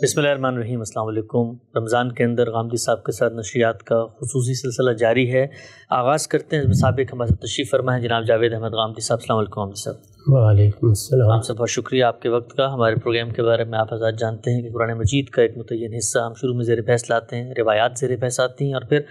بسم اللہ الرحمن الرحیم۔ السلام علیکم۔ رمضان کے اندر غامدی صاحب کے ساتھ نشریات کا خصوصی سلسلہ جاری ہے۔ آغاز کرتے ہیں سابق ہمارے ساتھ تشریف فرما ہے جناب جاوید احمد غامدی صاحب۔ السلام علیکم غامدی صاحب۔ وعلیکم السلام۔ آپ سے بہت شکریہ آپ کے وقت کا۔ ہمارے پروگرام کے بارے میں آپ حضرات جانتے ہیں کہ قرآن مجید کا ایک متعین حصہ ہم شروع میں زیر بحث لاتے ہیں، روایات زیر بحث آتی ہیں، اور پھر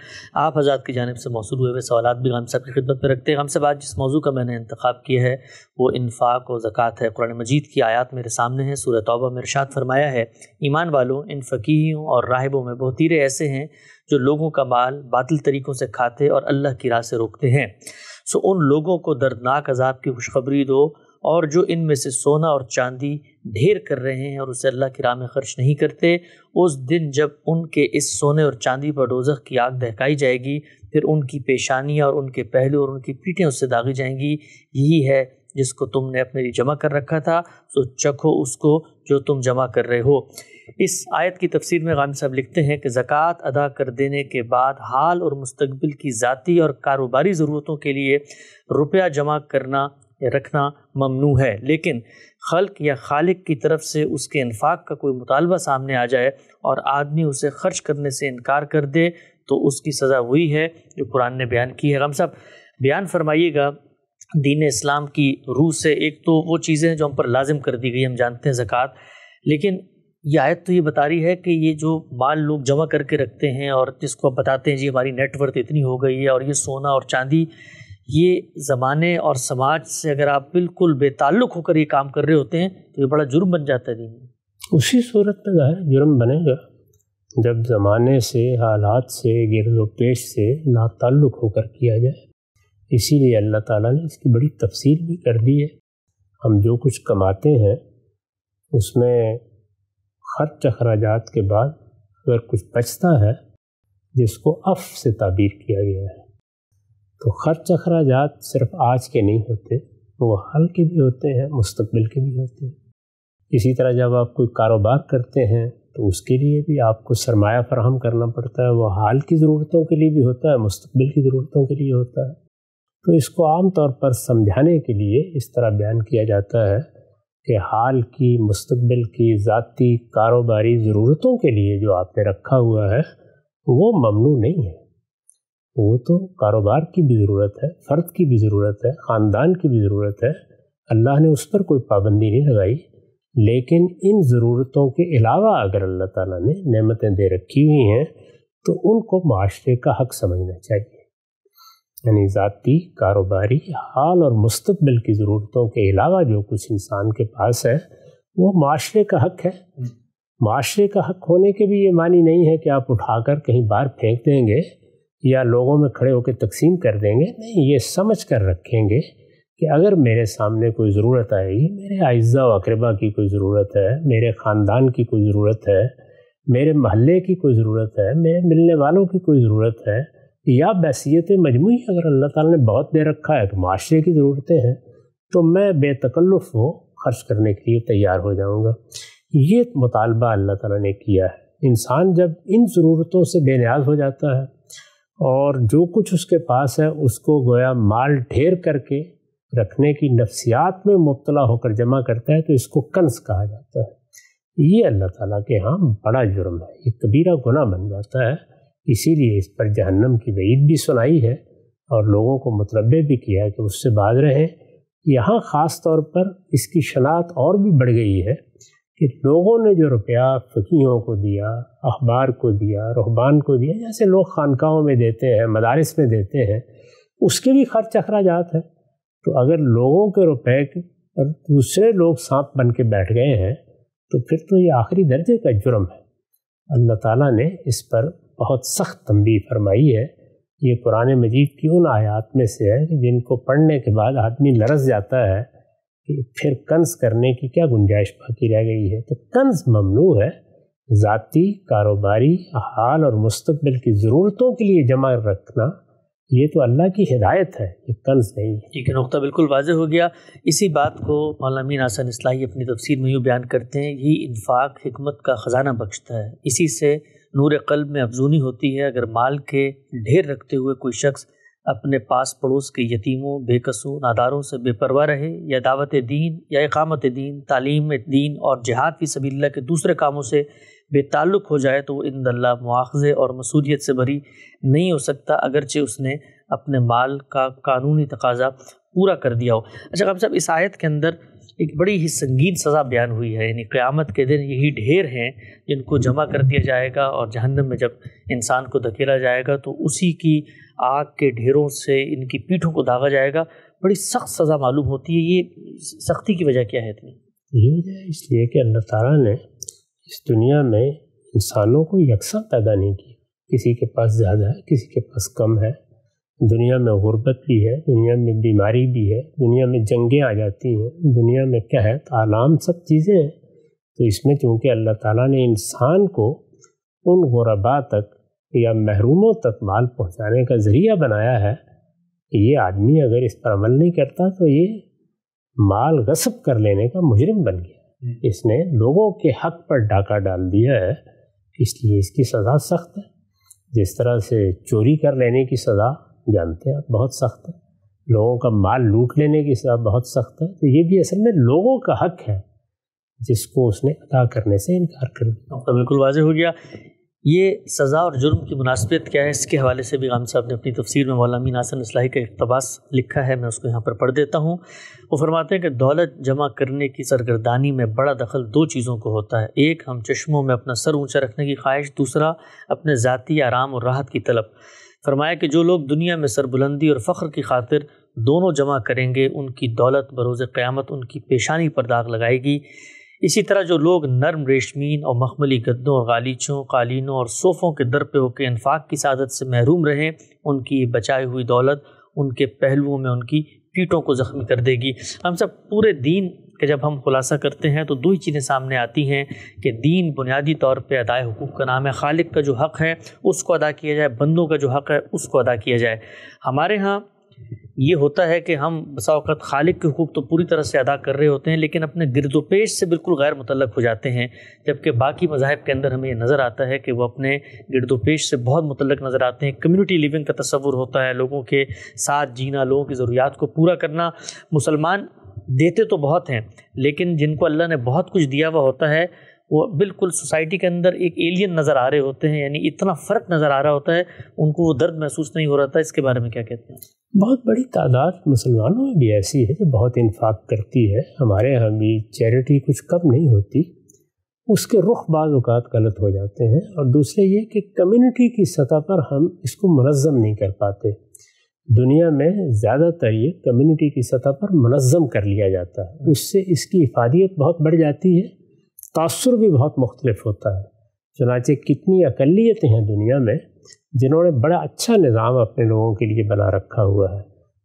آپ حضرات کی جانب سے موصول ہوئے سوالات بھی غامدی صاحب کی خدمت میں رکھتے ہیں۔ غامدی صاحب آج جس موضوع کا میں نے انتخاب کیا ہے وہ انفاق و زکوٰۃ ہے۔ قرآن مجید کی آیات میرے سامنے ہیں۔ سورہ توبہ میں ارشاد فرمایا ہے، ایمان والوں، ان فقیہوں اور راہبوں میں بہتیرے ایسے ہیں جو لوگوں کا مال باطل طریقوں سے کھاتے اور اللہ کی راہ سے روکتے ہیں، سو ان لوگوں کو دردناک عذاب کی خوشخبری دو، اور جو ان میں سے سونا اور چاندی ڈھیر کر رہے ہیں اور اسے اللہ کی راہ میں خرچ نہیں کرتے، اس دن جب ان کے اس سونے اور چاندی پر دوزخ کی آگ دہکائی جائے گی، پھر ان کی پیشانیاں اور ان کے پہلو اور ان کی پیٹھیں اس سے داغی جائیں گی، یہی ہے جس کو تم نے اپنے لیے جمع کر رکھا تھا، سو چکھو اس کو جو تم جمع کر رہے ہو۔ اس آیت کی تفسیر میں غامدی صاحب لکھتے ہیں کہ زکوٰۃ ادا کر دینے کے بعد حال اور مستقبل کی ذاتی اور کاروباری ضرورتوں کے لیے روپیہ جمع کرنا یا رکھنا ممنوع ہے، لیکن خلق یا خالق کی طرف سے اس کے انفاق کا کوئی مطالبہ سامنے آ جائے اور آدمی اسے خرچ کرنے سے انکار کر دے تو اس کی سزا وہی ہے جو قرآن نے بیان کی ہے۔ غامدی صاحب بیان فرمائیے گا، دین اسلام کی روح سے ایک تو وہ چیزیں ہیں جو ہم پر لازم کر دی گئی، ہم جانتے ہیں زکوٰۃ، لیکن یہ آیت تو یہ بتا رہی ہے کہ یہ جو مال لوگ جمع کر کے رکھتے ہیں اور جس کو بتاتے ہیں جی ہماری نیٹ ورتھ اتنی ہو گئی ہے، اور یہ سونا اور چاندی، یہ زمانے اور سماج سے اگر آپ بالکل بے تعلق ہو کر یہ کام کر رہے ہوتے ہیں تو یہ بڑا جرم بن جاتا ہے دین میں۔ اسی صورت میں ظاہر جرم بنے گا جب زمانے سے، حالات سے، گرد و پیش سے لا تعلق ہو کر کیا جائے۔ اسی لیے اللہ تعالیٰ نے اس کی بڑی تفصیل بھی کر دی ہے۔ ہم جو کچھ کماتے ہیں اس میں خرچ اخراجات کے بعد اگر کچھ بچتا ہے جس کو عف سے تعبیر کیا گیا ہے، تو خرچ اخراجات صرف آج کے نہیں ہوتے، وہ حال کے بھی ہوتے ہیں، مستقبل کے بھی ہوتے ہیں۔ اسی طرح جب آپ کوئی کاروبار کرتے ہیں تو اس کے لیے بھی آپ کو سرمایہ فراہم کرنا پڑتا ہے، وہ حال کی ضرورتوں کے لیے بھی ہوتا ہے، مستقبل کی ضرورتوں کے لیے ہوتا ہے۔ تو اس کو عام طور پر سمجھانے کے لیے اس طرح بیان کیا جاتا ہے کہ حال کی، مستقبل کی، ذاتی کاروباری ضرورتوں کے لیے جو آپ نے رکھا ہوا ہے وہ ممنوع نہیں ہے۔ وہ تو کاروبار کی بھی ضرورت ہے، فرد کی بھی ضرورت ہے، خاندان کی بھی ضرورت ہے، اللہ نے اس پر کوئی پابندی نہیں لگائی، لیکن ان ضرورتوں کے علاوہ اگر اللہ تعالیٰ نے نعمتیں دے رکھی ہوئی ہیں تو ان کو معاشرے کا حق سمجھنا چاہیے۔ یعنی ذاتی، کاروباری، حال اور مستقبل کی ضرورتوں کے علاوہ جو کچھ انسان کے پاس ہے وہ معاشرے کا حق ہے۔ معاشرے کا حق ہونے کے بھی یہ معنی نہیں ہے کہ آپ اٹھا کر کہیں باہر پھینک دیں گے یا لوگوں میں کھڑے ہو کے تقسیم کر دیں گے، نہیں، یہ سمجھ کر رکھیں گے کہ اگر میرے سامنے کوئی ضرورت آئے گی، میرے اعزاء و اقربا کی کوئی ضرورت ہے، میرے خاندان کی کوئی ضرورت ہے، میرے محلے کی کوئی ضرورت ہے، میرے ملنے والوں کی کوئی ضرورت ہے، یا بحثیت مجموعی اگر اللہ تعالیٰ نے بہت دے رکھا ہے تو معاشرے کی ضرورتیں ہیں، تو میں بے تکلف وہ خرچ کرنے کے لیے تیار ہو جاؤں گا۔ یہ مطالبہ اللہ تعالیٰ نے کیا ہے۔ انسان جب ان ضرورتوں سے بے نیاز ہو جاتا ہے اور جو کچھ اس کے پاس ہے اس کو گویا مال ڈھیر کر کے رکھنے کی نفسیات میں مبتلا ہو کر جمع کرتا ہے تو اس کو کنز کہا جاتا ہے۔ یہ اللہ تعالیٰ کے ہاں بڑا جرم ہے، یہ کبیرہ گناہ بن جاتا ہے۔ اسی لیے اس پر جہنم کی وعید بھی سنائی ہے اور لوگوں کو متنبہ بھی کیا ہے کہ اس سے باز رہیں۔ یہاں خاص طور پر اس کی شناخت اور بھی بڑھ گئی ہے کہ لوگوں نے جو روپیہ فقیہوں کو دیا، احبار کو دیا، رہبان کو دیا، جیسے لوگ خانقاہوں میں دیتے ہیں، مدارس میں دیتے ہیں، اس کے بھی خرچ اخراجات ہیں۔ تو اگر لوگوں کے روپے اور دوسرے لوگ سانپ بن کے بیٹھ گئے ہیں تو پھر تو یہ آخری درجے کا جرم ہے۔ اللہ تعالیٰ نے اس پر بہت سخت تنبیہ فرمائی ہے۔ یہ قرآن مجید کی ان آیات میں سے ہے کہ جن کو پڑھنے کے بعد آدمی لرز جاتا ہے کہ پھر کنز کرنے کی کیا گنجائش باقی رہ گئی ہے۔ تو کنز ممنوع ہے، ذاتی، کاروباری، حال اور مستقبل کی ضرورتوں کے لیے جمع رکھنا یہ تو اللہ کی ہدایت ہے، یہ کنز نہیں ہے۔ ٹھیک ہے، نقطہ بالکل واضح ہو گیا۔ اسی بات کو مولانا امین احسن اصلاحی اپنی تفسیر میں یوں بیان کرتے ہیں، یہ انفاق حکمت کا خزانہ بخشتا ہے، اسی سے نور قلب میں افزونی ہوتی ہے۔ اگر مال کے ڈھیر رکھتے ہوئے کوئی شخص اپنے پاس پڑوس کے یتیموں، بے کسوں، ناداروں سے بے پرواہ رہے، یا دعوت دین یا اقامت دین، تعلیم دین اور جہاد فی سبیل اللہ کے دوسرے کاموں سے بے تعلق ہو جائے تو وہ عند اللہ مواخذے اور مسئولیت سے بری نہیں ہو سکتا، اگرچہ اس نے اپنے مال کا قانونی تقاضا پورا کر دیا ہو۔ اچھا قاضی صاحب، اس آیت کے اندر ایک بڑی ہی سنگین سزا بیان ہوئی ہے، یعنی قیامت کے دن یہی ڈھیر ہیں جن کو جمع کر دیا جائے گا، اور جہنم میں جب انسان کو دھکیلا جائے گا تو اسی کی آگ کے ڈھیروں سے ان کی پیٹھوں کو داغا جائے گا۔ بڑی سخت سزا معلوم ہوتی ہے، یہ سختی کی وجہ کیا ہے اتنی؟ یہ وجہ اس لیے کہ اللہ تعالیٰ نے اس دنیا میں انسانوں کو یکساں پیدا نہیں کیا، کسی کے پاس زیادہ ہے، کسی کے پاس کم ہے، دنیا میں غربت بھی ہے، دنیا میں بیماری بھی ہے، دنیا میں جنگیں آ جاتی ہیں، دنیا میں قحط آلام سب چیزیں ہیں۔ تو اس میں چونکہ اللہ تعالیٰ نے انسان کو ان غرباء تک یا محروموں تک مال پہنچانے کا ذریعہ بنایا ہے کہ یہ آدمی اگر اس پر عمل نہیں کرتا تو یہ مال غصب کر لینے کا مجرم بن گیا، اس نے لوگوں کے حق پر ڈاکہ ڈال دیا ہے، اس لیے اس کی سزا سخت ہے۔ جس طرح سے چوری کر لینے کی سزا جانتے ہیں آپ بہت سخت ہے، لوگوں کا مال لوٹ لینے کی سزا بہت سخت ہے، تو یہ بھی اصل میں لوگوں کا حق ہے جس کو اس نے ادا کرنے سے انکار کر دیا۔ تو بالکل واضح ہو گیا یہ سزا اور جرم کی مناسبت کیا ہے۔ اس کے حوالے سے بھی غام صاحب نے اپنی تفسیر میں مولانا امین حسن اصلاحی کا اقتباس لکھا ہے، میں اس کو یہاں پر پڑھ دیتا ہوں۔ وہ فرماتے ہیں کہ دولت جمع کرنے کی سرگردانی میں بڑا دخل دو چیزوں کو ہوتا ہے، ایک ہم چشموں میں اپنا سر اونچا رکھنے کی خواہش، دوسرا اپنے ذاتی آرام اور راحت کی طلب۔ فرمایا کہ جو لوگ دنیا میں سربلندی اور فخر کی خاطر دونوں جمع کریں گے، ان کی دولت بروز قیامت ان کی پیشانی پر داغ لگائے گی۔ اسی طرح جو لوگ نرم ریشمین اور مخملی گدوں اور غالیچوں، قالینوں اور صوفوں کے در پہ ہو کے انفاق کی سعادت سے محروم رہیں، ان کی بچائی ہوئی دولت ان کے پہلوؤں میں ان کی پیٹھوں کو زخمی کر دے گی۔ ہم سب پورے دین کہ جب ہم خلاصہ کرتے ہیں تو دو ہی چیزیں سامنے آتی ہیں کہ دین بنیادی طور پہ ادائے حقوق کا نام ہے، خالق کا جو حق ہے اس کو ادا کیا جائے، بندوں کا جو حق ہے اس کو ادا کیا جائے۔ ہمارے ہاں یہ ہوتا ہے کہ ہم بسا اوقات خالق کے حقوق تو پوری طرح سے ادا کر رہے ہوتے ہیں لیکن اپنے گرد و پیش سے بالکل غیر متعلق ہو جاتے ہیں، جبکہ باقی مذاہب کے اندر ہمیں یہ نظر آتا ہے کہ وہ اپنے گرد و پیش سے بہت متعلق نظر آتے ہیں۔ کمیونٹی لیونگ کا تصور ہوتا ہے، لوگوں کے ساتھ جینا، لوگوں کی ضروریات کو پورا کرنا۔ مسلمان دیتے تو بہت ہیں لیکن جن کو اللہ نے بہت کچھ دیا ہوا ہوتا ہے وہ بالکل سوسائٹی کے اندر ایک ایلین نظر آ رہے ہوتے ہیں، یعنی اتنا فرق نظر آ رہا ہوتا ہے، ان کو وہ درد محسوس نہیں ہو رہا تھا۔ اس کے بارے میں کیا کہتے ہیں؟ بہت بڑی تعداد مسلمانوں میں بھی ایسی ہے جو بہت انفاق کرتی ہے، ہمارے یہاں بھی چیریٹی کچھ کم نہیں ہوتی، اس کے رخ بعض اوقات غلط ہو جاتے ہیں، اور دوسرے یہ کہ کمیونٹی کی سطح پر ہم اس کو منظم نہیں کر پاتے۔ دنیا میں زیادہ تر یہ کمیونٹی کی سطح پر منظم کر لیا جاتا ہے، اس سے اس کی افادیت بہت بڑھ جاتی ہے، تاثر بھی بہت مختلف ہوتا ہے۔ چنانچہ کتنی اقلیتیں ہیں دنیا میں جنہوں نے بڑا اچھا نظام اپنے لوگوں کے لیے بنا رکھا ہوا ہے،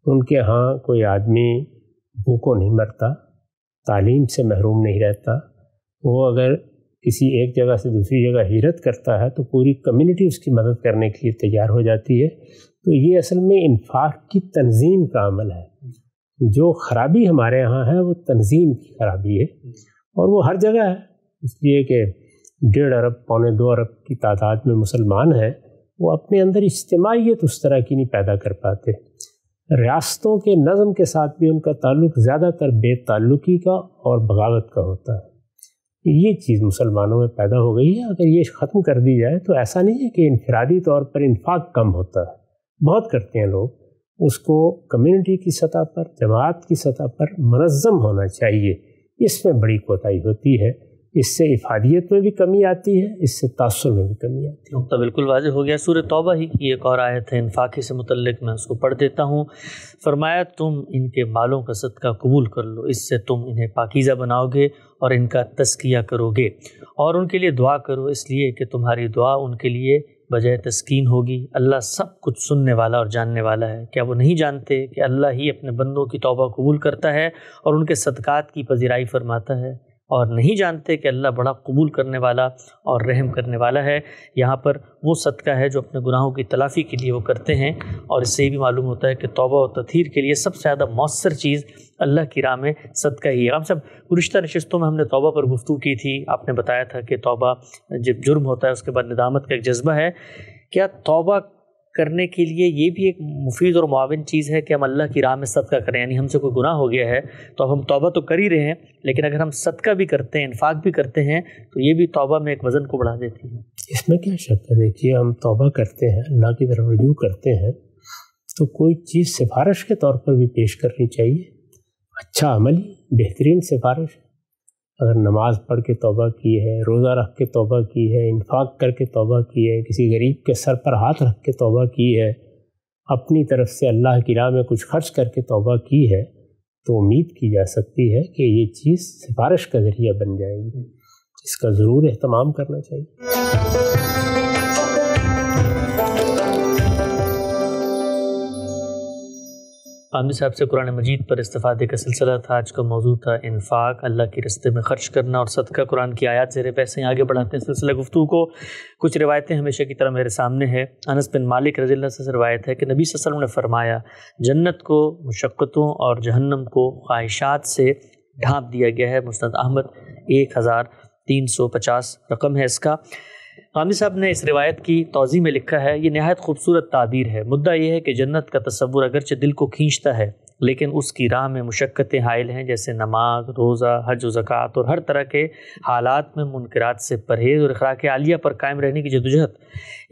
ان کے ہاں کوئی آدمی بھوکوں نہیں مرتا، تعلیم سے محروم نہیں رہتا، وہ اگر کسی ایک جگہ سے دوسری جگہ ہجرت کرتا ہے تو پوری کمیونٹی اس کی مدد کرنے کے لیے تیار ہو جاتی ہے۔ تو یہ اصل میں انفاق کی تنظیم کا عمل ہے۔ جو خرابی ہمارے ہاں ہے وہ تنظیم کی خرابی ہے، اور وہ ہر جگہ ہے، اس لیے کہ 1.5 ارب پونے 2 ارب کی تعداد میں مسلمان ہیں، وہ اپنے اندر اجتماعیت اس طرح کی نہیں پیدا کر پاتے۔ ریاستوں کے نظم کے ساتھ بھی ان کا تعلق زیادہ تر بے تعلقی کا اور بغاوت کا ہوتا ہے۔ یہ چیز مسلمانوں میں پیدا ہو گئی ہے، اگر یہ ختم کر دی جائے تو ایسا نہیں ہے کہ انفرادی طور پر انفاق کم ہوتا ہے، بہت کرتے ہیں لوگ، اس کو کمیونٹی کی سطح پر، جماعت کی سطح پر منظم ہونا چاہیے، اس میں بڑی کوتاہی ہوتی ہے، اس سے افادیت میں بھی کمی آتی ہے، اس سے تاثر میں بھی کمی آتی ہے۔ نقطہ بالکل واضح ہو گیا۔ سورہ توبہ ہی کی ایک اور آیت ہے انفاقی سے متعلق، میں اس کو پڑھ دیتا ہوں۔ فرمایا تم ان کے مالوں کا صدقہ قبول کر لو، اس سے تم انہیں پاکیزہ بناؤ گے اور ان کا تزکیہ کرو گے، اور ان کے لیے دعا کرو، اس لیے کہ تمہاری دعا ان کے لیے بجائے تسکین ہوگی۔ اللہ سب کچھ سننے والا اور جاننے والا ہے۔ کیا وہ نہیں جانتے کہ اللہ ہی اپنے بندوں کی توبہ قبول کرتا ہے اور ان کے صدقات کی پذیرائی فرماتا ہے؟ اور نہیں جانتے کہ اللہ بڑا قبول کرنے والا اور رحم کرنے والا ہے۔ یہاں پر وہ صدقہ ہے جو اپنے گناہوں کی تلافی کے لیے وہ کرتے ہیں، اور اس سے یہ بھی معلوم ہوتا ہے کہ توبہ و تطہیر کے لیے سب سے زیادہ مؤثر چیز اللہ کی راہ میں صدقہ ہی ہے۔ ہم سب گزشتہ نشستوں میں ہم نے توبہ پر گفتگو کی تھی، آپ نے بتایا تھا کہ توبہ جب جرم ہوتا ہے اس کے بعد ندامت کا ایک جذبہ ہے۔ کیا توبہ کرنے کے لیے یہ بھی ایک مفید اور معاون چیز ہے کہ ہم اللہ کی راہ میں صدقہ کریں. یعنی ہم سے کوئی گناہ ہو گیا ہے تو اب ہم توبہ تو کر ہی رہے ہیں، لیکن اگر ہم صدقہ بھی کرتے ہیں، انفاق بھی کرتے ہیں، تو یہ بھی توبہ میں ایک وزن کو بڑھا دیتی ہے. اس میں کیا شک ہے؟ دیکھیے، ہم توبہ کرتے ہیں، اللہ کی طرف رجوع کرتے ہیں، تو کوئی چیز سفارش کے طور پر بھی پیش کرنی چاہیے. اچھا عمل ہی بہترین سفارش ہے. اگر نماز پڑھ کے توبہ کی ہے، روزہ رکھ کے توبہ کی ہے، انفاق کر کے توبہ کی ہے، کسی غریب کے سر پر ہاتھ رکھ کے توبہ کی ہے، اپنی طرف سے اللہ کی راہ میں کچھ خرچ کر کے توبہ کی ہے، تو امید کی جا سکتی ہے کہ یہ چیز سفارش کا ذریعہ بن جائے گی. اس کا ضرور اہتمام کرنا چاہیے. عامر صاحب سے قرآن مجید پر استفادے کا سلسلہ تھا. آج کا موضوع تھا انفاق، اللہ کے راستے میں خرچ کرنا اور صدقہ. قرآن کی آیات زیر پیسے آگے بڑھاتے ہیں سلسلہ گفتگو کو. کچھ روایتیں ہمیشہ کی طرح میرے سامنے ہے. انس بن مالک رضی اللہ سے روایت ہے کہ نبی صلی اللہ علیہ وسلم نے فرمایا، جنت کو مشقتوں اور جہنم کو خواہشات سے ڈھانپ دیا گیا ہے. مسند احمد 1350 رقم ہے اس کا. عامر صاحب نے اس روایت کی توضیح میں لکھا ہے، یہ نہایت خوبصورت تعبیر ہے. مدعا یہ ہے کہ جنت کا تصور اگرچہ دل کو کھینچتا ہے، لیکن اس کی راہ میں مشقتیں حائل ہیں، جیسے نماز، روزہ، حج و زکوٰۃ اور ہر طرح کے حالات میں منکرات سے پرہیز اور اخلاق عالیہ پر قائم رہنے کی جدوجہد.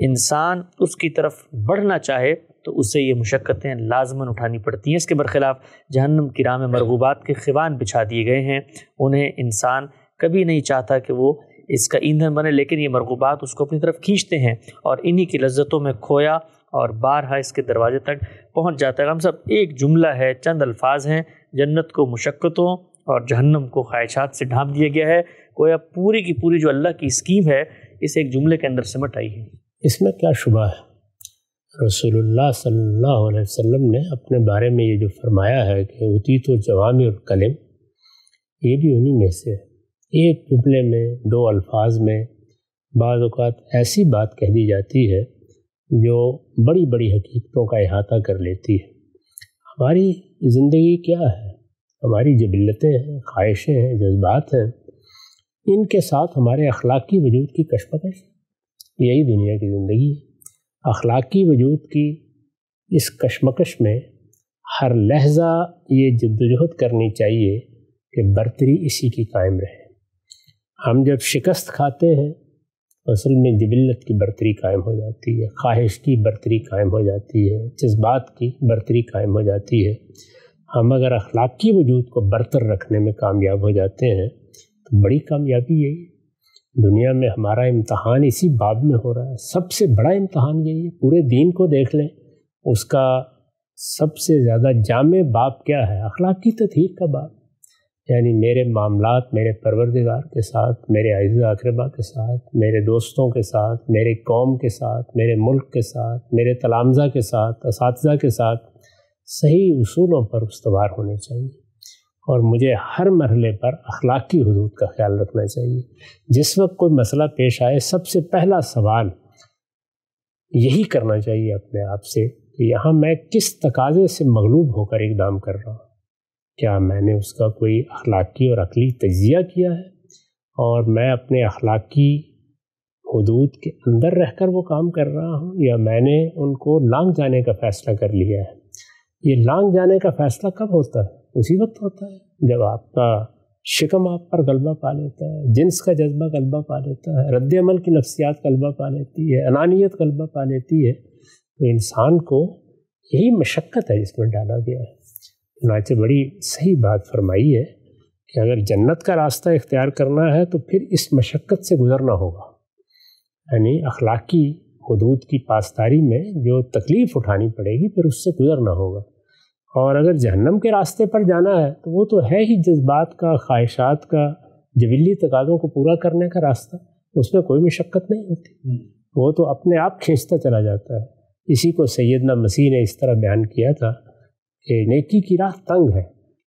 انسان اس کی طرف بڑھنا چاہے تو اسے یہ مشقتیں لازماً اٹھانی پڑتی ہیں. اس کے برخلاف جہنم کی راہ میں مرغوبات کے خوان بچھا دیے گئے ہیں. انہیں انسان کبھی نہیں چاہتا کہ وہ اس کا ایندھن بنے، لیکن یہ مرغوبات اس کو اپنی طرف کھینچتے ہیں اور انہی کی لذتوں میں کھویا اور بارہا اس کے دروازے تک پہنچ جاتا ہے. ہم سب ایک جملہ ہے، چند الفاظ ہیں، جنت کو مشقتوں اور جہنم کو خواہشات سے ڈھانپ دیا گیا ہے. گویا پوری کی پوری جو اللہ کی اسکیم ہے اس ایک جملے کے اندر سمٹ آئی ہے. اس میں کیا شبہ ہے؟ رسول اللہ صلی اللہ علیہ وسلم نے اپنے بارے میں یہ جو فرمایا ہے کہ اوتیت جوامع الکلم، یہ بھی انہی میں سے ہے. ایک جملے میں، دو الفاظ میں بعض اوقات ایسی بات کہہ دی جاتی ہے جو بڑی بڑی حقیقتوں کا احاطہ کر لیتی ہے. ہماری زندگی کیا ہے؟ ہماری جبلتیں ہیں، خواہشیں ہیں، جذبات ہیں. ان کے ساتھ ہمارے اخلاقی وجود کی کشمکش، یہی دنیا کی زندگی ہے. اخلاقی وجود کی اس کشمکش میں ہر لحظہ یہ جدوجہد کرنی چاہیے کہ برتری اسی کی قائم رہے. ہم جب شکست کھاتے ہیں اصل میں جبلت کی برتری قائم ہو جاتی ہے، خواہش کی برتری قائم ہو جاتی ہے، جذبات کی برتری قائم ہو جاتی ہے. ہم اگر اخلاقی وجود کو برتر رکھنے میں کامیاب ہو جاتے ہیں تو بڑی کامیابی یہی ہے. دنیا میں ہمارا امتحان اسی باب میں ہو رہا ہے. سب سے بڑا امتحان یہی ہے. پورے دین کو دیکھ لیں، اس کا سب سے زیادہ جامع باب کیا ہے؟ اخلاقی تطہیر کا باب. یعنی میرے معاملات میرے پروردگار کے ساتھ، میرے اعزاء اقربا کے ساتھ، میرے دوستوں کے ساتھ، میرے قوم کے ساتھ، میرے ملک کے ساتھ، میرے تلامذہ کے ساتھ، اساتذہ کے ساتھ صحیح اصولوں پر استوار ہونے چاہیے. اور مجھے ہر مرحلے پر اخلاقی حدود کا خیال رکھنا چاہیے. جس وقت کوئی مسئلہ پیش آئے، سب سے پہلا سوال یہی کرنا چاہیے اپنے آپ سے کہ یہاں میں کس تقاضے سے مغلوب ہو کر اقدام کر رہا ہوں. کیا میں نے اس کا کوئی اخلاقی اور عقلی تجزیہ کیا ہے اور میں اپنے اخلاقی حدود کے اندر رہ کر وہ کام کر رہا ہوں، یا میں نے ان کو لانگ جانے کا فیصلہ کر لیا ہے؟ یہ لانگ جانے کا فیصلہ کب ہوتا ہے؟ اسی وقت ہوتا ہے جب آپ کا شکم آپ پر غلبہ پا لیتا ہے، جنس کا جذبہ غلبہ پا لیتا ہے، رد عمل کی نفسیات غلبہ پا لیتی ہے، انانیت غلبہ پا لیتی ہے. تو انسان کو یہی مشقت ہے جس میں ڈالا گیا ہے. چنانچہ بڑی صحیح بات فرمائی ہے کہ اگر جنت کا راستہ اختیار کرنا ہے تو پھر اس مشقت سے گزرنا ہوگا. یعنی اخلاقی حدود کی پاسداری میں جو تکلیف اٹھانی پڑے گی پھر اس سے گزرنا ہوگا. اور اگر جہنم کے راستے پر جانا ہے تو وہ تو ہے ہی جذبات کا، خواہشات کا، جبلی تقاضوں کو پورا کرنے کا راستہ. اس میں کوئی مشقت نہیں ہوتی، وہ تو اپنے آپ کھینچتا چلا جاتا ہے. اسی کو سیدنا مسیح نے اس طرح بیان کیا تھا کہ نیکی کی راہ تنگ ہے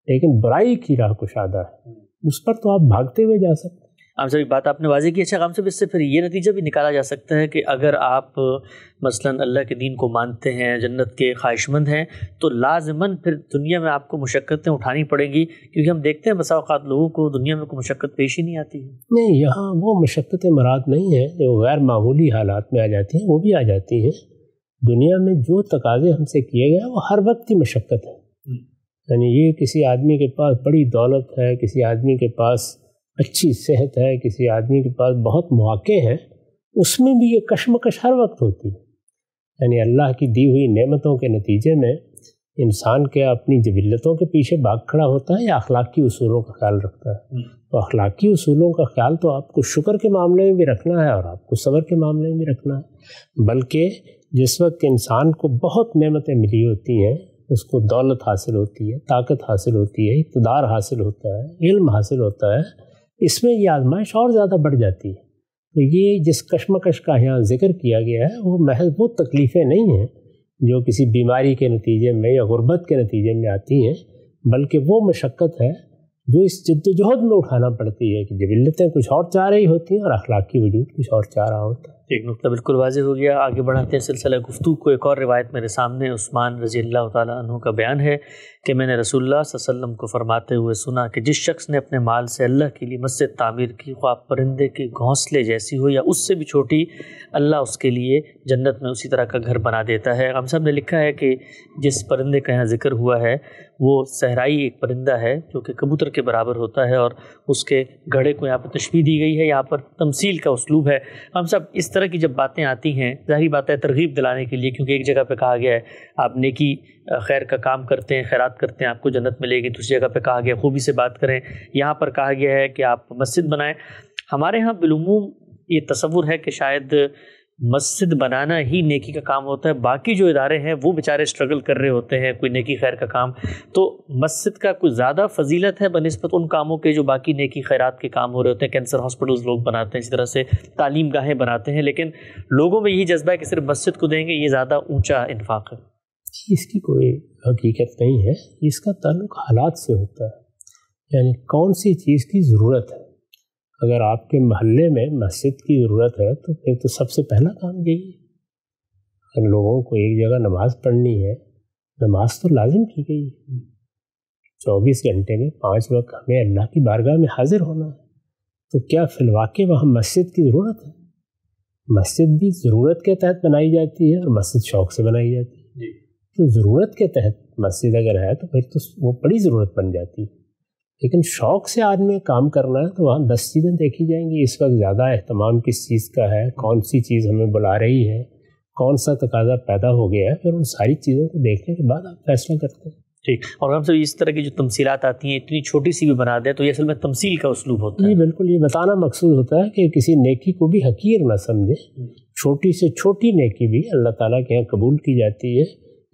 لیکن برائی کی راہ کشادہ ہے، اس پر تو آپ بھاگتے ہوئے جا سکتے ہیں. ہم سب بات آپ نے واضح کی. اچھا، ہم سب اس سے پھر یہ نتیجہ بھی نکالا جا سکتا ہے کہ اگر آپ مثلاً اللہ کے دین کو مانتے ہیں، جنت کے خواہش مند ہیں، تو لازماً پھر دنیا میں آپ کو مشقتیں اٹھانی پڑیں گی، کیونکہ ہم دیکھتے ہیں بسا اوقات لوگوں کو دنیا میں کوئی مشقت پیش ہی نہیں آتی ہے. نہیں، یہاں وہ مشقتیں مراد نہیں ہیں جو غیر معمولی حالات میں آ جاتی ہیں، وہ بھی آ جاتی ہیں، دنیا میں جو تقاضے ہم سے کیے گئے وہ ہر وقت کی مشقت ہے. یعنی یہ کسی آدمی کے پاس بڑی دولت ہے، کسی آدمی کے پاس اچھی صحت ہے، کسی آدمی کے پاس بہت مواقع ہیں، اس میں بھی یہ کشمکش ہر وقت ہوتی ہے. یعنی اللہ کی دی ہوئی نعمتوں کے نتیجے میں انسان کیا اپنی جبلتوں کے پیچھے بھاگ کھڑا ہوتا ہے یا اخلاقی اصولوں کا خیال رکھتا ہے؟ تو اخلاقی اصولوں کا خیال تو آپ کو شکر کے معاملے میں بھی رکھنا ہے اور آپ کو صبر کے معاملے میں بھی رکھنا ہے. بلکہ جس وقت انسان کو بہت نعمتیں ملی ہوتی ہیں، اس کو دولت حاصل ہوتی ہے، طاقت حاصل ہوتی ہے، اقتدار حاصل ہوتا ہے، علم حاصل ہوتا ہے، اس میں یہ آزمائش اور زیادہ بڑھ جاتی ہے. تو یہ جس کشمکش کا یہاں ذکر کیا گیا ہے وہ محض وہ تکلیفیں نہیں ہیں جو کسی بیماری کے نتیجے میں یا غربت کے نتیجے میں آتی ہیں، بلکہ وہ مشقت ہے جو اس جد و جہد میں اٹھانا پڑتی ہے کہ جبلتیں کچھ اور چاہ رہی ہوتی ہیں اور اخلاقی وجود کچھ اور چاہ رہا ہوتا ہے. ایک نقطہ بالکل واضح ہو گیا. آگے بڑھاتے ہیں سلسلہ گفتگو کو. ایک اور روایت میرے سامنے عثمان رضی اللہ تعالیٰ عنہ کا بیان ہے کہ میں نے رسول اللہ صلی اللہ علیہ وسلم کو فرماتے ہوئے سنا کہ جس شخص نے اپنے مال سے اللہ کے لیے مسجد تعمیر کی، خواہ پرندے کے گھونسلے جیسی ہو یا اس سے بھی چھوٹی، اللہ اس کے لیے جنت میں اسی طرح کا گھر بنا دیتا ہے. ہم سب نے لکھا ہے کہ جس پرندے کا یہاں ذکر ہوا ہے وہ صحرائی ایک پرندہ ہے جو کہ کبوتر کے برابر ہوتا ہے، اور اس کے گھڑے کو یہاں پر تشبیہ دی گئی ہے. یہاں پر تمثیل کا اسلوب ہے. ہم سب اس طرح کی جب باتیں آتی ہیں، ظاہری بات ہے ترغیب دلانے کے لیے، کیونکہ ایک جگہ پہ کہا گیا ہے آپ نیکی خیر کا کام کرتے ہیں، خیرات کرتے ہیں، آپ کو جنت ملے گی. دوسری جگہ پہ کہا گیا خوبی سے بات کریں. یہاں پر کہا گیا ہے کہ آپ مسجد بنائیں. ہمارے ہاں بالعموم یہ تصور ہے کہ شاید مسجد بنانا ہی نیکی کا کام ہوتا ہے، باقی جو ادارے ہیں وہ بیچارے اسٹرگل کر رہے ہوتے ہیں کوئی نیکی خیر کا کام. تو مسجد کا کوئی زیادہ فضیلت ہے بنسبت ان کاموں کے جو باقی نیکی خیرات کے کام ہو رہے ہوتے ہیں. کینسر ہاسپٹلز لوگ بناتے ہیں، اسی طرح سے تعلیم گاہیں بناتے ہیں، لیکن لوگوں میں یہی جذبہ ہے کہ صرف مسجد کو دیں گے، یہ زیادہ اونچا انفاق ہے. اس کی کوئی حقیقت نہیں ہے، اس کا تعلق حالات سے ہوتا ہے. یعنی کون سی چیز کی ضرورت ہے. اگر آپ کے محلے میں مسجد کی ضرورت ہے تو پھر تو سب سے پہلا کام یہی ہے. اگر لوگوں کو ایک جگہ نماز پڑھنی ہے، نماز تو لازم کی گئی ہے. 24 گھنٹے میں 5 وقت ہمیں اللہ کی بارگاہ میں حاضر ہونا ہے. تو کیا فی الواقع وہاں مسجد کی ضرورت ہے؟ مسجد بھی ضرورت کے تحت بنائی جاتی ہے اور مسجد شوق سے بنائی جاتی ہے. تو ضرورت کے تحت مسجد اگر ہے تو پھر تو وہ بڑی ضرورت بن جاتی ہے. لیکن شوق سے آدمی کام کرنا ہے تو وہاں 10 چیزیں دیکھی جائیں گی. اس وقت زیادہ اہتمام کس چیز کا ہے، کون سی چیز ہمیں بلا رہی ہے، کون سا تقاضا پیدا ہو گیا ہے، پھر ان ساری چیزوں کو دیکھنے کے بعد آپ فیصلہ کرتے ہیں. ٹھیک. اور ہم سب اس طرح کی جو تمثیلات آتی ہیں اتنی چھوٹی سی بھی بنا دیں تو یہ اصل میں تمثیل کا اسلوب ہوتا ہے. جی بالکل، یہ بتانا مقصود ہوتا ہے کہ کسی نیکی کو بھی حقیر نہ سمجھے. چھوٹی سے چھوٹی نیکی بھی اللہ تعالیٰ کے یہاں قبول کی جاتی ہے.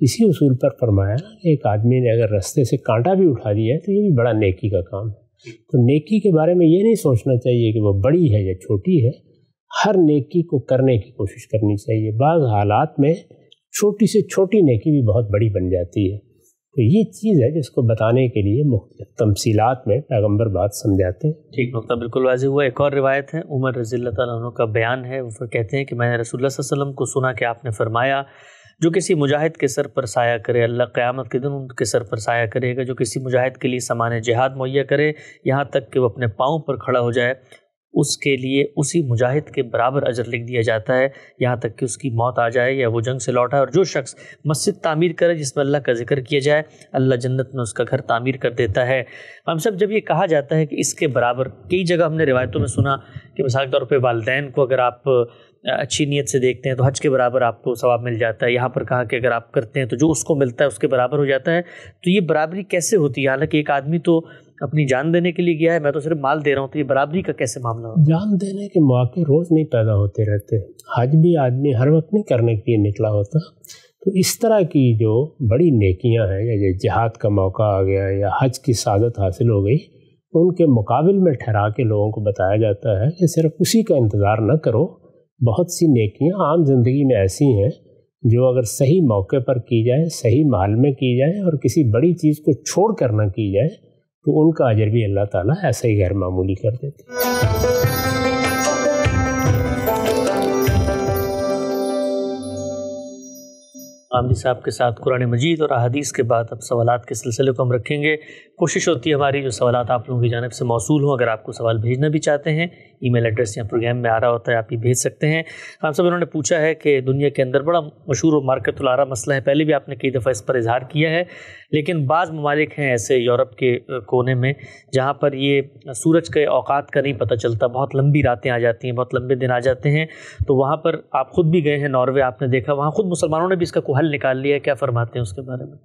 اسی اصول پر فرمایا کہ ایک آدمی نے اگر رستے سے کانٹا بھی اٹھا دیا ہے تو یہ بھی بڑا نیکی کا کام ہے. تو نیکی کے بارے میں یہ نہیں سوچنا چاہیے کہ وہ بڑی ہے یا چھوٹی ہے. ہر نیکی کو کرنے کی کوشش کرنی چاہیے. بعض حالات میں چھوٹی سے چھوٹی نیکی بھی بہت بڑی بن جاتی ہے. تو یہ چیز ہے جس کو بتانے کے لیے مختلف تمثیلات میں پیغمبر بات سمجھاتے ہیں. ٹھیک، نقطہ بالکل واضح ہوا. ایک اور روایت ہے عمر رضی اللہ تعالیٰ عنہ کا بیان ہے. وہ کہتے ہیں کہ میں نے رسول اللہ صلی اللہ علیہ وسلم کو سنا کہ آپ نے فرمایا جو کسی مجاہد کے سر پر سایہ کرے اللہ قیامت کے دن ان کے سر پر سایہ کرے گا. جو کسی مجاہد کے لیے سامان جہاد مہیا کرے یہاں تک کہ وہ اپنے پاؤں پر کھڑا ہو جائے اس کے لیے اسی مجاہد کے برابر اجر لکھ دیا جاتا ہے یہاں تک کہ اس کی موت آ جائے یا وہ جنگ سے لوٹا ہے. اور جو شخص مسجد تعمیر کرے جس میں اللہ کا ذکر کیا جائے اللہ جنت میں اس کا گھر تعمیر کر دیتا ہے. ہم سب جب یہ کہا جاتا ہے کہ اس کے برابر، کئی جگہ ہم نے روایتوں میں سنا کہ مثال کے طور پہ والدین کو اگر آپ اچھی نیت سے دیکھتے ہیں تو حج کے برابر آپ کو ثواب مل جاتا ہے. یہاں پر کہا کہ اگر آپ کرتے ہیں تو جو اس کو ملتا ہے اس کے برابر ہو جاتا ہے. تو یہ برابری کیسے ہوتی ہے؟ حالانکہ ایک آدمی تو اپنی جان دینے کے لیے گیا ہے، میں تو صرف مال دے رہا ہوں. تو یہ برابری کا کیسے معاملہ ہوتا ہے؟ جان دینے کے مواقع روز نہیں پیدا ہوتے رہتے. حج بھی آدمی ہر وقت نہیں کرنے کے لیے نکلا ہوتا. تو اس طرح کی جو بڑی نیکیاں ہیں یا جہاد کا موقع آ گیا یا حج کی سعادت حاصل ہو گئی، ان کے مقابل میں ٹھہرا کے لوگوں کو بتایا جاتا ہے کہ صرف اسی کا انتظار نہ کرو. بہت سی نیکیاں عام زندگی میں ایسی ہیں جو اگر صحیح موقع پر کی جائیں، صحیح محل میں کی جائیں اور کسی بڑی چیز کو چھوڑ کر نہ کی جائے تو ان کا اجر بھی اللہ تعالیٰ ایسا ہی غیر معمولی کر دیتے ہیں. غامدی صاحب کے ساتھ قرآن مجید اور احادیث کے بعد اب سوالات کے سلسلے کو ہم رکھیں گے. کوشش ہوتی ہے ہماری جو سوالات آپ لوگوں کی جانب سے موصول ہوں. اگر آپ کو سوال بھیجنا بھی چاہتے ہیں ای میل ایڈریس یا پروگرام میں آ رہا ہوتا ہے, آپ یہ بھیج سکتے ہیں. خان صاحب انہوں نے پوچھا ہے کہ دنیا کے اندر بڑا مشہور و مارکت العرا مسئلہ ہے, پہلے بھی آپ نے کئی دفعہ اس پر اظہار کیا ہے, لیکن بعض ممالک ہیں ایسے یورپ کے کونے میں جہاں پر یہ سورج کے اوقات کا نہیں پتہ چلتا, بہت لمبی راتیں آ جاتی ہیں, بہت لمبے دن آ جاتے ہیں. تو وہاں پر آپ خود بھی گئے ہیں ناروے, آپ نے دیکھا وہاں خود مسلمانوں نے بھی اس کا کوئی حل نکال لیا ہے, کیا فرماتے ہیں اس کے بارے میں؟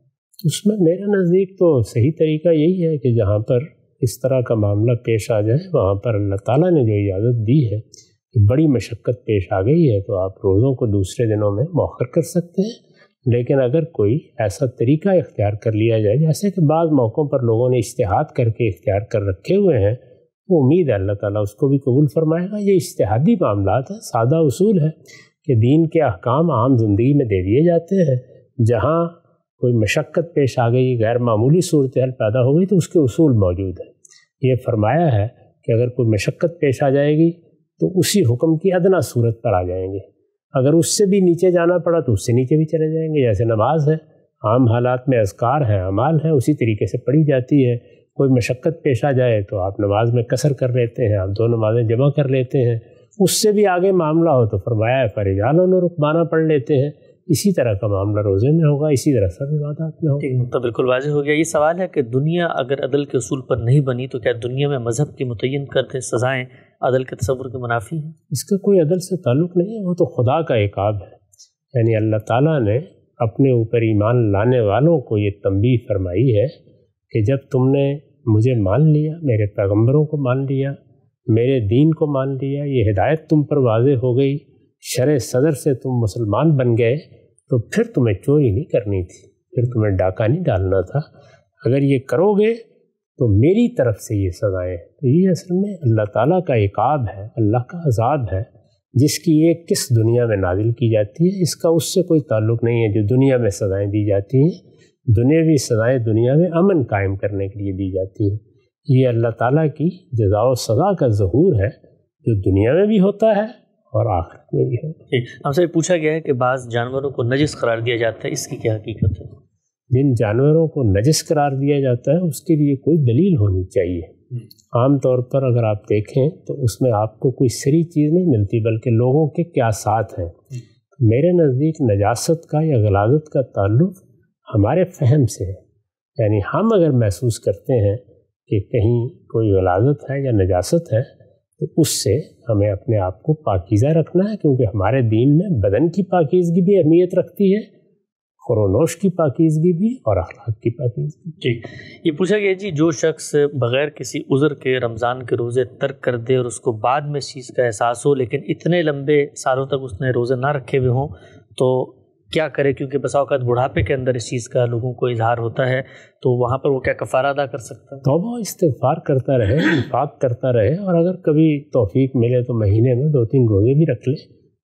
اس میں میرے نزدیک تو صحیح طریقہ یہی ہے کہ جہاں پر اس طرح کا معاملہ پیش آ جائے وہاں پر اللہ تعالیٰ نے جو اجازت دی ہے کہ بڑی مشقت پیش آ گئی ہے تو آپ روزوں کو دوسرے دنوں میں مؤخر کر سکتے ہیں. لیکن اگر کوئی ایسا طریقہ اختیار کر لیا جائے جیسے کہ بعض موقعوں پر لوگوں نے اجتہاد کر کے اختیار کر رکھے ہوئے ہیں, وہ امید ہے اللہ تعالیٰ اس کو بھی قبول فرمائے گا. یہ اجتہادی معاملات ہیں, سادہ اصول ہے کہ دین کے احکام عام زندگی میں دے دیے جاتے ہیں. جہاں کوئی مشقت پیش آ گئی, غیر معمولی صورتحال پیدا ہو گئی تو اس کے اصول موجود ہیں. یہ فرمایا ہے کہ اگر کوئی مشقت پیش آ جائے گی تو اسی حکم کی ادنا صورت پر آ جائیں گے. اگر اس سے بھی نیچے جانا پڑا تو اس سے نیچے بھی چلے جائیں گے. جیسے نماز ہے, عام حالات میں اذکار ہیں, اعمال ہیں, اسی طریقے سے پڑھی جاتی ہے. کوئی مشقت پیش آ جائے تو آپ نماز میں قصر کر لیتے ہیں, آپ 2 نمازیں جمع کر لیتے ہیں. اس سے بھی آگے معاملہ ہو تو فرمایا ہے فرجالوں نے رکبانہ پڑھ لیتے ہیں. اسی طرح کا معاملہ روزے میں ہوگا, اسی طرح سب عبادات میں ہوگا. تو بالکل واضح ہو گیا. یہ سوال ہے کہ دنیا اگر عدل کے اصول پر نہیں بنی تو کیا دنیا میں مذہب کی متعین کرتے سزائیں عدل کے تصور کے منافی ہیں؟ اس کا کوئی عدل سے تعلق نہیں ہے, وہ تو خدا کا عقاب ہے. یعنی اللہ تعالیٰ نے اپنے اوپر ایمان لانے والوں کو یہ تنبیہ فرمائی ہے کہ جب تم نے مجھے مان لیا, میرے پیغمبروں کو مان لیا, میرے دین کو مان لیا, یہ ہدایت تم پر واضح ہو گئی, شرع صدر سے تم مسلمان بن گئے, تو پھر تمہیں چوری نہیں کرنی تھی, پھر تمہیں ڈاکہ نہیں ڈالنا تھا. اگر یہ کرو گے تو میری طرف سے یہ سزائیں. تو یہ اصل میں اللہ تعالیٰ کا عقاب ہے, اللہ کا عذاب ہے, جس کی ایک قسط دنیا میں نازل کی جاتی ہے. اس کا اس سے کوئی تعلق نہیں ہے جو دنیا میں سزائیں دی جاتی ہیں. دنیاوی سزائیں دنیا میں امن قائم کرنے کے لیے دی جاتی ہیں. یہ اللہ تعالیٰ کی جزا و سزا کا ظہور ہے جو دنیا میں بھی ہوتا ہے اور آخرت میں بھی ہوتا ہے. ہم سے پوچھا گیا ہے کہ بعض جانوروں کو نجس قرار دیا جاتا ہے, اس کی کیا حقیقت ہے؟ جن جانوروں کو نجس قرار دیا جاتا ہے اس کے لیے کوئی دلیل ہونی چاہیے. عام طور پر اگر آپ دیکھیں تو اس میں آپ کو کوئی صریح چیز نہیں ملتی بلکہ لوگوں کے قیاسات ہیں. میرے نزدیک نجاست کا یا غلاظت کا تعلق ہمارے فہم سے ہے. یعنی ہم اگر محسوس کرتے ہیں کہ کہیں کوئی غلاظت ہے یا نجاست ہے تو اس سے ہمیں اپنے آپ کو پاکیزہ رکھنا ہے, کیونکہ ہمارے دین میں بدن کی پاکیزگی بھی اہمیت رکھتی ہے, خورونوش کی پاکیزگی بھی اور اخلاق کی پاکیزگی. ٹھیک. یہ پوچھا گیا جی, جو شخص بغیر کسی عذر کے رمضان کے روزے ترک کر دے اور اس کو بعد میں اس چیز کا احساس ہو لیکن اتنے لمبے سالوں تک اس نے روزے نہ رکھے ہوئے ہوں تو کیا کرے؟ کیونکہ بسا اوقات بڑھاپے کے اندر اس چیز کا لوگوں کو اظہار ہوتا ہے, تو وہاں پر وہ کیا کفارہ ادا کر سکتا ہے؟ توبہ استغفار کرتا رہے, انفاق کرتا رہے, اور اگر کبھی توفیق ملے تو مہینے میں 2-3 روزے بھی رکھ لے.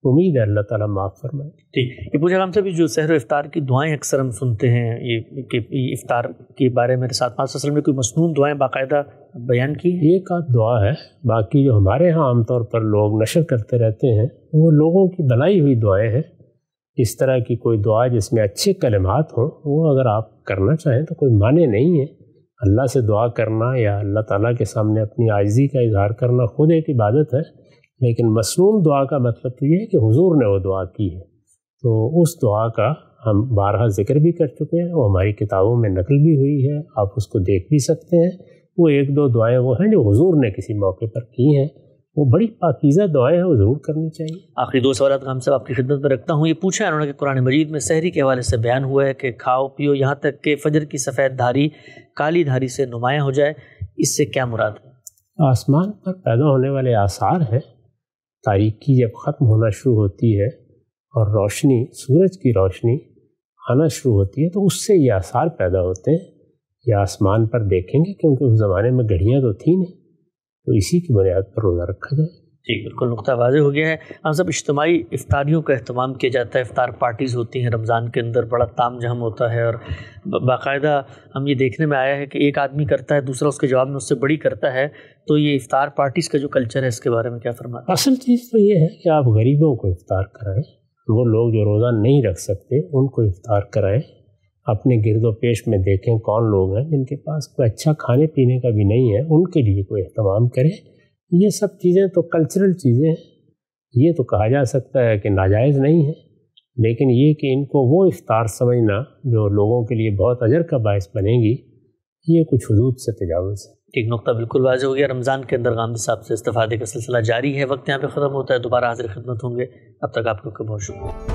امید ہے اللہ تعالیٰ معاف فرمائے. ٹھیک. یہ پوچھا ہم سے بھی جو سحر و افطار کی دعائیں اکثر ہم سنتے ہیں, یہ کہ افطار کے بارے میں ساتھ 5 فصل میں کوئی مسنون دعائیں باقاعدہ بیان کی ہیں؟ ایک آدھ دعا ہے, باقی جو ہمارے ہاں عام طور پر لوگ نشر کرتے رہتے ہیں وہ لوگوں کی بنائی ہوئی دعائیں ہیں. اس طرح کی کوئی دعا جس میں اچھے کلمات ہوں وہ اگر آپ کرنا چاہیں تو کوئی معنی نہیں ہے. اللہ سے دعا کرنا یا اللہ تعالیٰ کے سامنے اپنی عاجزی کا اظہار کرنا خود ایک عبادت ہے, لیکن مسنون دعا کا مطلب تو یہ ہے کہ حضور نے وہ دعا کی ہے. تو اس دعا کا ہم بارہا ذکر بھی کر چکے ہیں, وہ ہماری کتابوں میں نقل بھی ہوئی ہے, آپ اس کو دیکھ بھی سکتے ہیں. وہ 1-2 دعائیں وہ ہیں جو حضور نے کسی موقع پر کی ہیں, وہ بڑی پاکیزہ دعائیں ہیں, وہ ضرور کرنی چاہیے. آخری 2 سوالات ہم سے آپ کی خدمت میں رکھتا ہوں. یہ پوچھا ہے انہوں نے کہ قرآن مجید میں سحری کے حوالے سے بیان ہوا ہے کہ کھاؤ پیو یہاں تک کہ فجر کی سفید دھاری کالی دھاری سے نمایاں ہو جائے, اس سے کیا مراد ہے؟ آسمان پر پیدا ہونے والے آثار ہیں. تاریکی جب ختم ہونا شروع ہوتی ہے اور روشنی, سورج کی روشنی آنا شروع ہوتی ہے تو اس سے یہ آثار پیدا ہوتے ہیں. یہ آسمان پر دیکھیں گے کیونکہ اس زمانے میں گھڑیاں تو تھیں نہیں, تو اسی کی بنیاد پر روزہ رکھا جائے. ٹھیک, بالکل نقطہ واضح ہو گیا ہے. ہم سب اجتماعی افطاریوں کا اہتمام کیا جاتا ہے, افطار پارٹیز ہوتی ہیں رمضان کے اندر, بڑا تام جہم ہوتا ہے, اور باقاعدہ ہم یہ دیکھنے میں آیا ہے کہ ایک آدمی کرتا ہے دوسرا اس کے جواب میں اس سے بڑی کرتا ہے. تو یہ افطار پارٹیز کا جو کلچر ہے اس کے بارے میں کیا فرماتے ہیں؟ اصل چیز تو یہ ہے کہ آپ غریبوں کو افطار کرائیں, وہ لوگ جو روزہ نہیں رکھ سکتے ان کو افطار کرائیں، اپنے گرد و پیش میں دیکھیں کون لوگ ہیں جن کے پاس کوئی اچھا کھانے پینے کا بھی نہیں ہے، ان کے لیے کوئی اہتمام کریں۔ یہ سب چیزیں تو کلچرل چیزیں ہیں، یہ تو کہا جا سکتا ہے کہ ناجائز نہیں ہے، لیکن یہ کہ ان کو وہ افطار سمجھنا جو لوگوں کے لیے بہت اجر کا باعث بنے گی، یہ کچھ حدود سے تجاوز ہے۔ ایک نقطہ بالکل واضح ہو گیا، رمضان کے اندر غامدی صاحب سے استفادے کا سلسلہ جاری ہے، وقت یہاں پہ ختم ہوتا ہے، دوبارہ حاضر خدمت ہوں گے، اب تک آپ کو بہت شکریہ۔